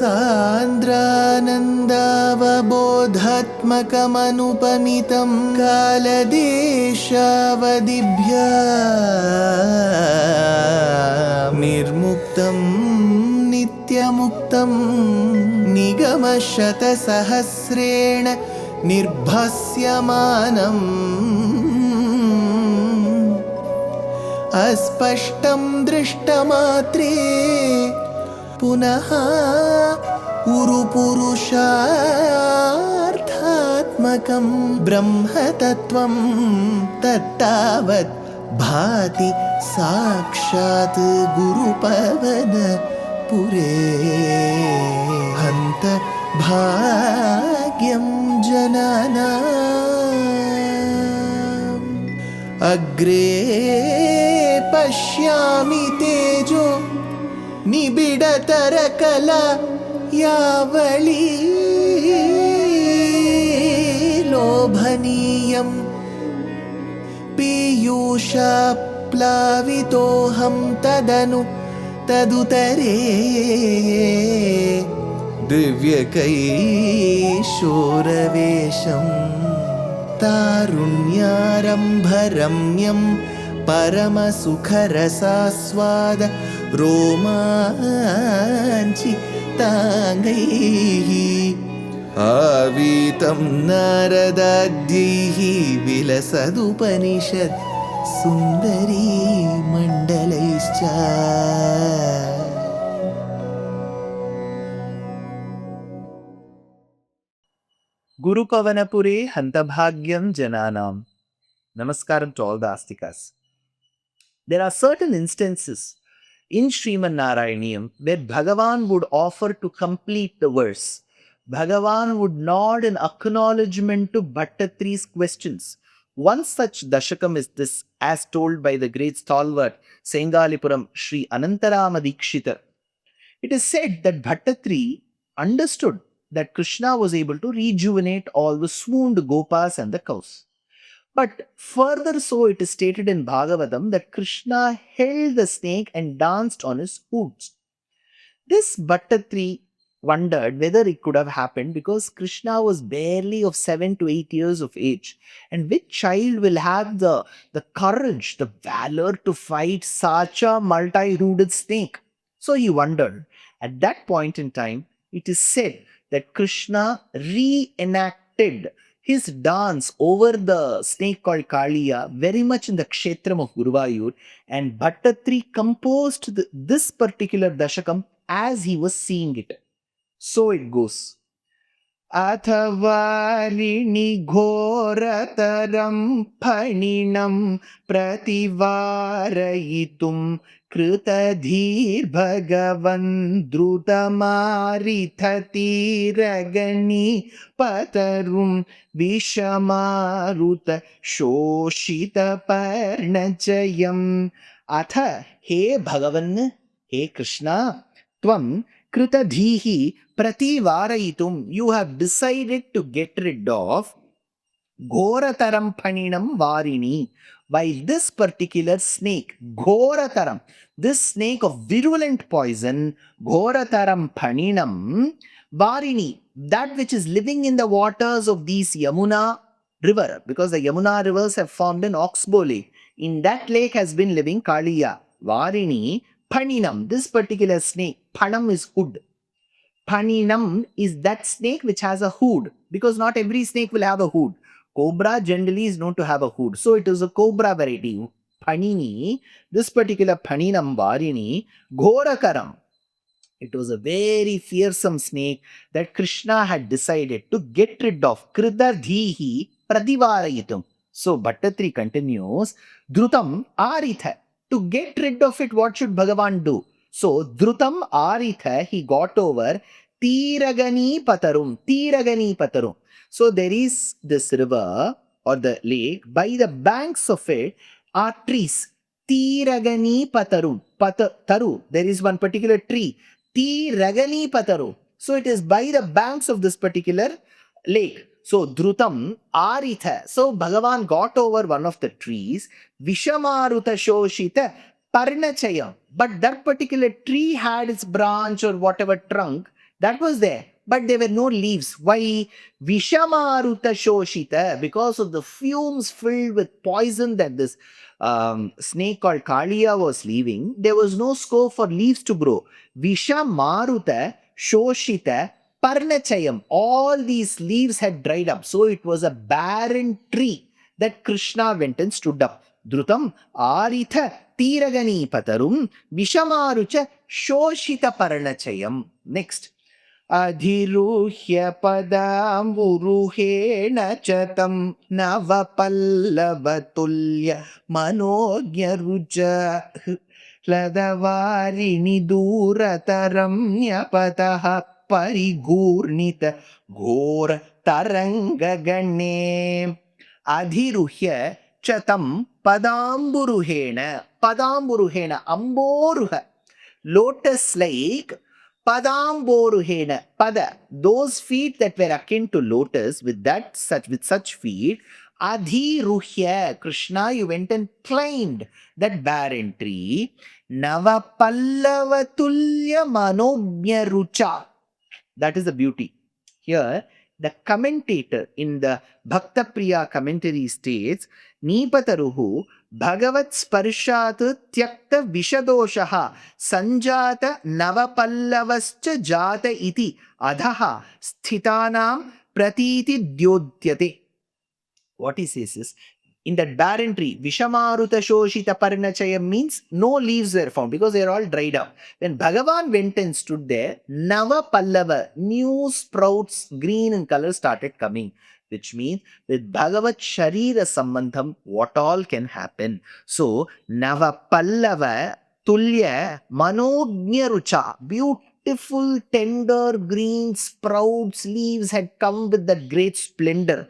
सान्द्रानन्दावबोधात्मकमनुपमितं कालदेशावदिभ्या निर्मुक्तं नित्यमुक्तं निगमशतसहस्रेण निर्भास्यमानम् अस्पष्टं दृष्टमात्रे पुनः उरुपुरुषार्थात्मकं ब्रह्मतत्त्वं तत्तावत् भाति साक्षात् गुरुपवनपुरे हन्त भाग्यं जनानाम् अग्रे पश्यामि तेजो निबिडतरकला यावली लोभनीयं पीयूषाप्लावितोऽहं तदुतरे दिव्यकैशोरवेशं तारुण्यारम्भरम्यं परमसुखरसास्वाद रोमाञ्चिताङ्गैः आवीतं नारदाद्यैः विलसदुपनिषत् सुन्दरी मण्डलैश्च Gurupavanapure Hantabhagyam Jananam. Namaskaram to all the Astikas. There are certain instances in Śrīman Nārāyaṇīyam where Bhagavan would offer to complete the verse. Bhagavan would nod in acknowledgement to Bhaṭṭatiri's questions. One such Dashakam is this, as told by the great stalwart Sengalipuram Sri Anantarama Dikshita. It is said that Bhaṭṭatiri understood that Krishna was able to rejuvenate all the swooned gopas and the cows. But further so it is stated in Bhagavatam that Krishna held the snake and danced on his hooves. This Bhaṭṭatiri wondered whether it could have happened because Krishna was barely of 7 to 8 years of age. And which child will have the courage, the valor to fight such a multi-hooded snake? So he wondered. At that point in time, it is said that Krishna reenacted his dance over the snake called Kaliya very much in the kshetram of Guruvayur, and Bhaṭṭatiri composed this particular Dashakam as he was seeing it. So it goes. Athavarini ghorataram phaninam prativarayitum Krutadhir Bhagavan Drutamaritati Ragani Patarum Vishamaruta Shoshita Parnachayam. Atha, He Bhagavan, He Krishna, Tvam Krutadhihi Prativarayitum, you have decided to get rid of Ghorataram Phaninam Varini, by this particular snake, Ghorataram, this snake of virulent poison, Ghorataram Phaninam Varini, that which is living in the waters of these Yamuna river, because the Yamuna rivers have formed an oxbow lake. In that lake has been living Kaliya. Varini Phaninam, this particular snake, Phanam is hood. Phaninam is that snake which has a hood, because not every snake will have a hood. Cobra generally is known to have a hood. So it is a cobra variety. Phanini, this particular Phaninam Varini, Ghorakaram. It was a very fearsome snake that Krishna had decided to get rid of. Kridardhihi Pradivarayitum. So Bhaṭṭatiri continues, Dhrutam Aritha. To get rid of it, what should Bhagavan do? So Dhrutam Aritha, he got over Tiragani Patarum. Tiragani Patarum. So there is this river or the lake, by the banks of it are trees. Tiragani Pataru. Taru. There is one particular tree. Tiragani Pataru. So it is by the banks of this particular lake. So Dhrutam Aritha. So Bhagavan got over one of the trees. Vishamaruta Shoshita Parnachaya. But that particular tree had its branch or whatever trunk That was there. But there were no leaves. Why? Vishamaruta Shoshita, because of the fumes filled with poison that this snake called Kaliya was leaving, there was no scope for leaves to grow. Vishamaruta Shoshita Parnachayam. All these leaves had dried up. So it was a barren tree that Krishna went and stood up. Drutam Aritha Tiragani Patarum Vishamarucha Shoshita Parnachayam. Next. Adhiruhya padamburuhena chatam navapallavatulya manogya ruja ladavarini durataram nyapataha parigurnita ghora tarangagane. Adhiruhya chatam padamburuhena amboruha, lotus like. Padamboruhena, pada, those feet that were akin to lotus, with such feet, adhiruhya, Krishna, you went and climbed that barren tree. Navapallavatulya manogya rucha. That is the beauty. Here, the commentator in the Bhakta Priya commentary states, Nipataruhu Bhagavat Sparshat Tyakta Vishadoshaha Sanjata Navapallavascha Jata Iti Adhaha Sthitanam Pratiti Dyodyate. What he says is, in that barren tree, Vishamaruta Shoshita Parnachayam means no leaves were found because they are all dried up. When Bhagavan went and stood there, Nava Pallava, new sprouts, green in color, started coming. Which means with Bhagavat Sharira Sambandham, what all can happen. So, Nava Pallava Tulya Manognya Rucha, beautiful, tender, green sprouts, leaves had come with that great splendor.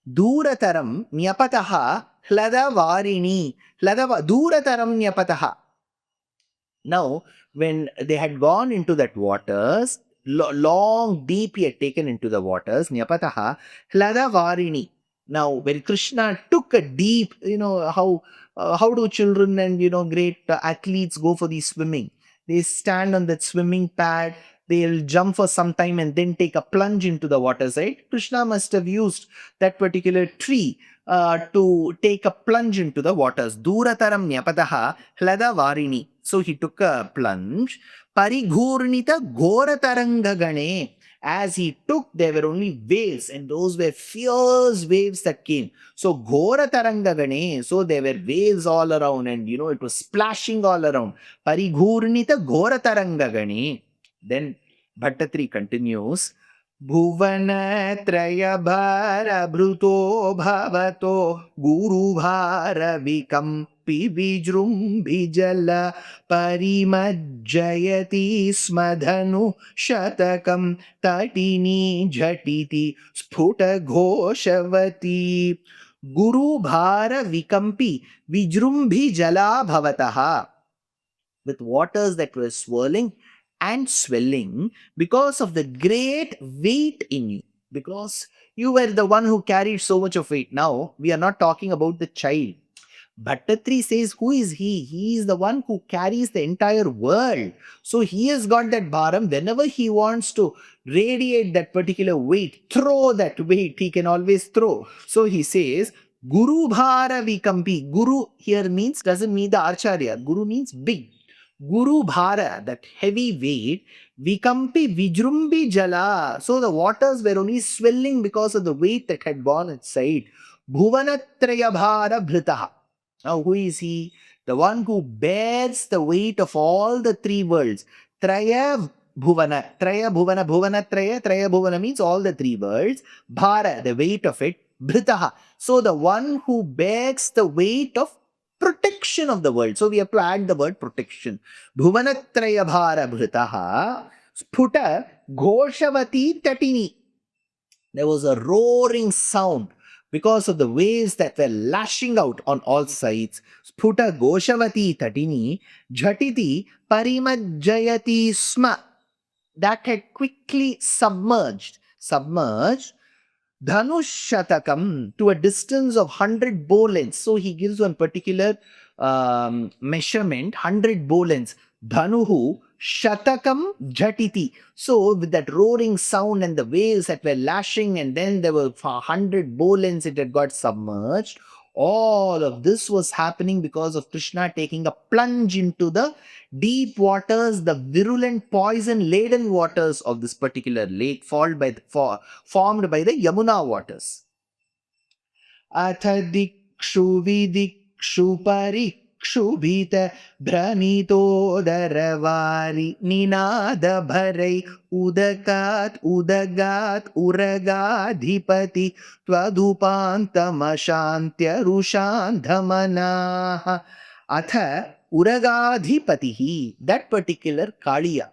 Durataram Nyapataha Hladavarini. Durataram Nyapataha. Now, when they had gone into that waters, long, deep he had taken into the waters, Nyapataha Hladavarini. Now, when Krishna took a deep, how do children and, great athletes go for the swimming? They stand on that swimming pad, they'll jump for some time and then take a plunge into the water side. Krishna must have used that particular tree to take a plunge into the waters. Durataram Nyapataha Hladavarini. So he took a plunge. Parigurnita Goratarangagane. As he took, there were only waves, and those were fierce waves that came. So Goratarangagane, so there were waves all around, and it was splashing all around. Parigurnita Goratarangagane. Then Bhaṭṭatiri continues, Bhuvana Traya Bhara Bhruto Bhavato Guru Bhara Vikampi Vijrumbhijala Parimajjayati Smadhanu Shatakam Tatini Jhatiti Sphuta Ghoshavati Guru Bhara Vikampi Vijrumbhijala Bhavataha. With waters that were swirling and swelling because of the great weight in you, because you were the one who carried so much of weight. Now, we are not talking about the child. Bhaṭṭatiri says, who is he? He is the one who carries the entire world. So he has got that bharam. Whenever he wants to radiate that particular weight, throw that weight, he can always throw. So he says, Guru Bhara Vikampi. Guru here doesn't mean the Acharya. Guru means big. Guru Bhara, that heavy weight, Vikampi Vijrumbi Jala. So the waters were only swelling because of the weight that had borne its side. Bhuvanatraya Bhara Bhritaha. Now who is he? The one who bears the weight of all the three worlds. Traya Bhuvana. Traya Bhuvana. Bhuvana Traya. Traya Bhuvana means all the three worlds. Bhara, the weight of it. Bhritaha. So the one who bears the weight of protection of the world. So we have to add the word protection. Bhuvanatraya Bhara Bhritaha Sphuta Ghoshavati Tatini. There was a roaring sound because of the waves that were lashing out on all sides. Sphuta Ghoshavati Tatini Jhatiti Parimajjayati Sma. That had quickly submerged Dhanush-shatakam to a distance of 100 bow lengths. So he gives one particular measurement, 100 bow lengths. Dhanuhu Shatakam Jhatiti. So with that roaring sound and the waves that were lashing, and then there were 100 bowlines, it had got submerged. All of this was happening because of Krishna taking a plunge into the deep waters, the virulent poison-laden waters of this particular lake formed by the Yamuna waters. Atha dikshu vidikshu parikshu bhita bhramito daravari ninada bharai udakat uragadhipati tvadupantamashantya rushandhamanaha. Atha uragadhipatihi, that particular Kaliya,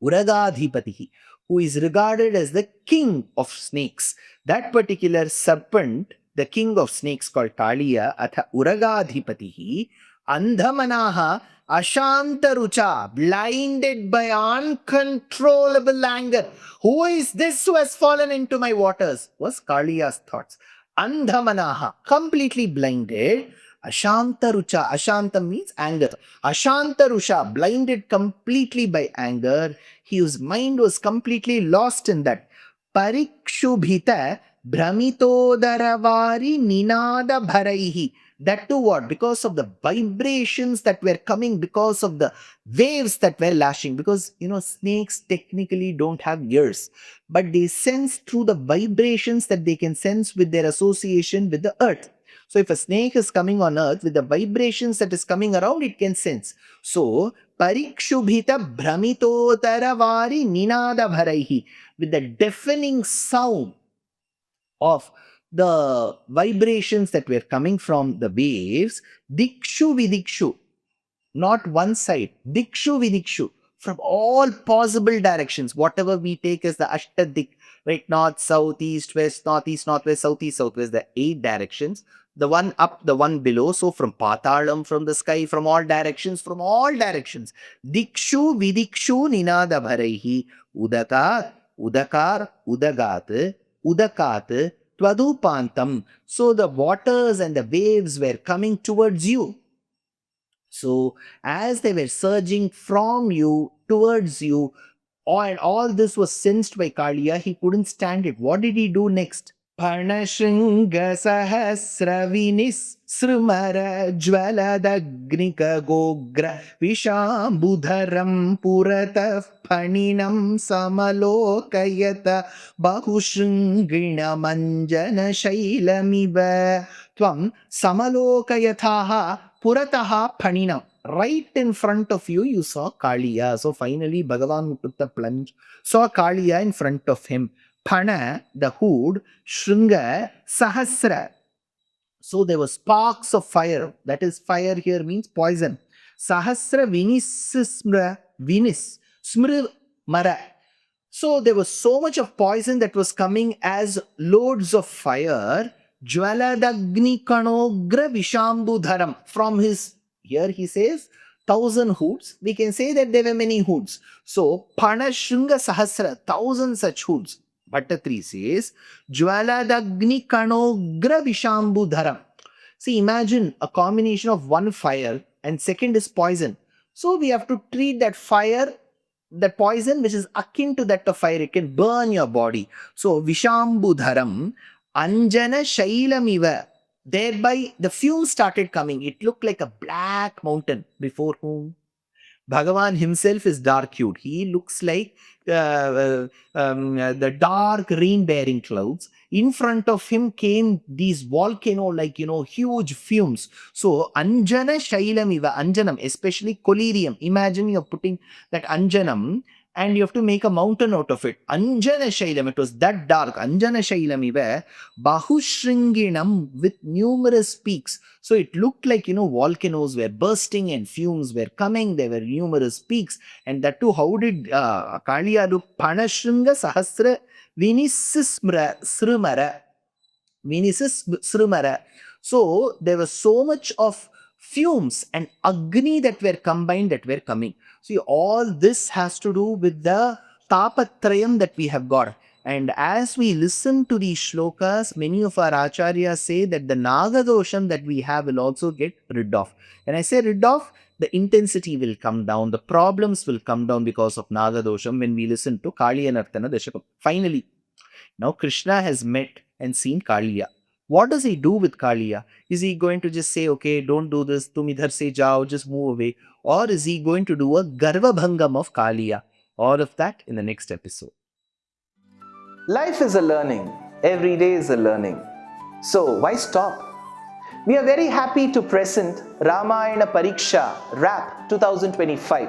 Uragadhipatihi, who is regarded as the king of snakes. That particular serpent, the king of snakes called Kaliya, Atha Uragadhipatihi, Andhamanaha, Ashantarucha, blinded by uncontrollable anger. Who is this who has fallen into my waters? Was Kaliya's thoughts. Andhamanaha, completely blinded. Ashantarucha, Ashantam means anger. Ashantarusha, blinded completely by anger. His mind was completely lost in that. Parikshubhita Bhramitodaravari Ninada Bharaihi. That too what? Because of the vibrations that were coming, because of the waves that were lashing. Because, snakes technically don't have ears, but they sense through the vibrations that they can sense with their association with the earth. So if a snake is coming on earth, with the vibrations that is coming around, it can sense. So, parikshubhita bhramitotaраvari ninada bharaihi, with the deafening sound of the vibrations that were coming from the waves, dikshu vidikshu, not one side, dikshu vidikshu, from all possible directions, whatever we take as the ashtadik, right? North, south, east, west, northeast, northwest, southeast, southwest, the 8 directions, the one up, the one below. So from patalam, from the sky, from all directions, dikshu vidikshu ninada bharaihi udakat udakat tvadupantam. So the waters and the waves were coming towards you. So as they were surging from you towards you, and all this was sensed by Kaliya, he couldn't stand it. What did he do next? Panashringa sahasra vinis srumara jwaladagnika gogra vishambudharam puratah paninam samalokayata bahushringina manjana shailamiva tvam samalokayathaha purataha paninam. Right in front of you, you saw Kaliya. So finally, Bhagavan who took the plunge saw Kaliya in front of him. Pana, the hood, Shringa, Sahasra. So there were sparks of fire. That is, fire here means poison. Sahasra vinis, smra mara. So there was so much of poison that was coming as loads of fire. Jwaladagni kanogra vishambudharam. From his, here he says, 1,000 hoods. We can say that there were many hoods. So, Panashringa Sahasra, 1,000 such hoods. Bhaṭṭatiri says, Jwaladagni kanogra vishambudharam. See, imagine a combination of one fire and second is poison. So we have to treat that fire, that poison which is akin to that of fire. It can burn your body. So, vishambudharam anjana shailamiva. Thereby, the fumes started coming. It looked like a black mountain before whom Bhagavan himself is dark-hued. He looks like the dark rain-bearing clouds. In front of him came these volcano-like, huge fumes. So, Anjana Shailamiva, Anjanam, especially collyrium. Imagine you're putting that Anjanam and you have to make a mountain out of it. Anjana Shailam, it was that dark. Anjana Shailamiva, Bahushringinam, with numerous peaks. So it looked like, volcanoes were bursting and fumes were coming. There were numerous peaks. And that too, how did Kaliya look? Panashringa Sahasra Vinisismara. So there was so much of fumes and Agni that were combined, that were coming. See, all this has to do with the Tapatrayam that we have got. And as we listen to these shlokas, many of our acharyas say that the Nagadosham that we have will also get rid of. When I say rid of, the intensity will come down, the problems will come down because of Nagadosham when we listen to Kaliya Nartana Dashakam. Finally, now Krishna has met and seen Kaliya. What does he do with Kaliya? Is he going to just say, okay, don't do this, tum idhar se jao, just move away? Or is he going to do a Garva Bhangam of Kaliya? All of that in the next episode. Life is a learning. Every day is a learning. So why stop? We are very happy to present Ramayana Pariksha RAP 2025.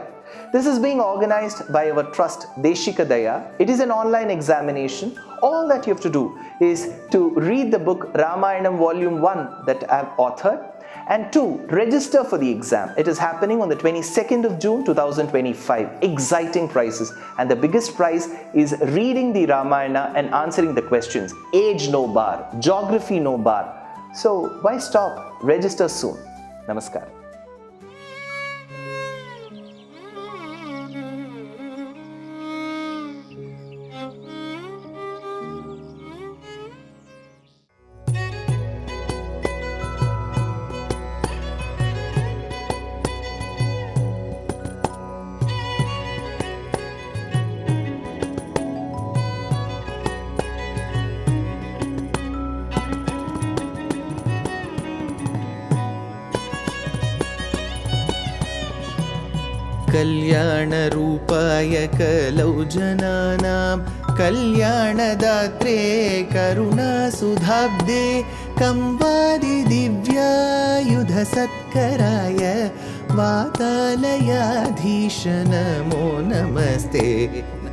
This is being organized by our trust Deshikadaya. It is an online examination. All that you have to do is to read the book Ramayanam Volume 1 that I have authored, and 2, register for the exam. It is happening on the 22nd of June 2025. Exciting prizes, and the biggest prize is reading the Ramayana and answering the questions. Age no bar, geography no bar. So why stop? Register soon. Namaskar. कल्याणरूपाय कलौ जनानां कल्याणदात्रे करुणासुधाब्दे कंवादि दिव्यायुधसत्कराय वातालयाधीश नमो नमस्ते।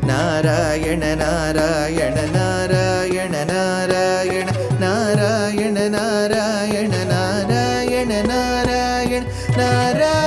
नारायण नारायण नारायण नारायण नारायण नारायण नारायण नारायण नारायण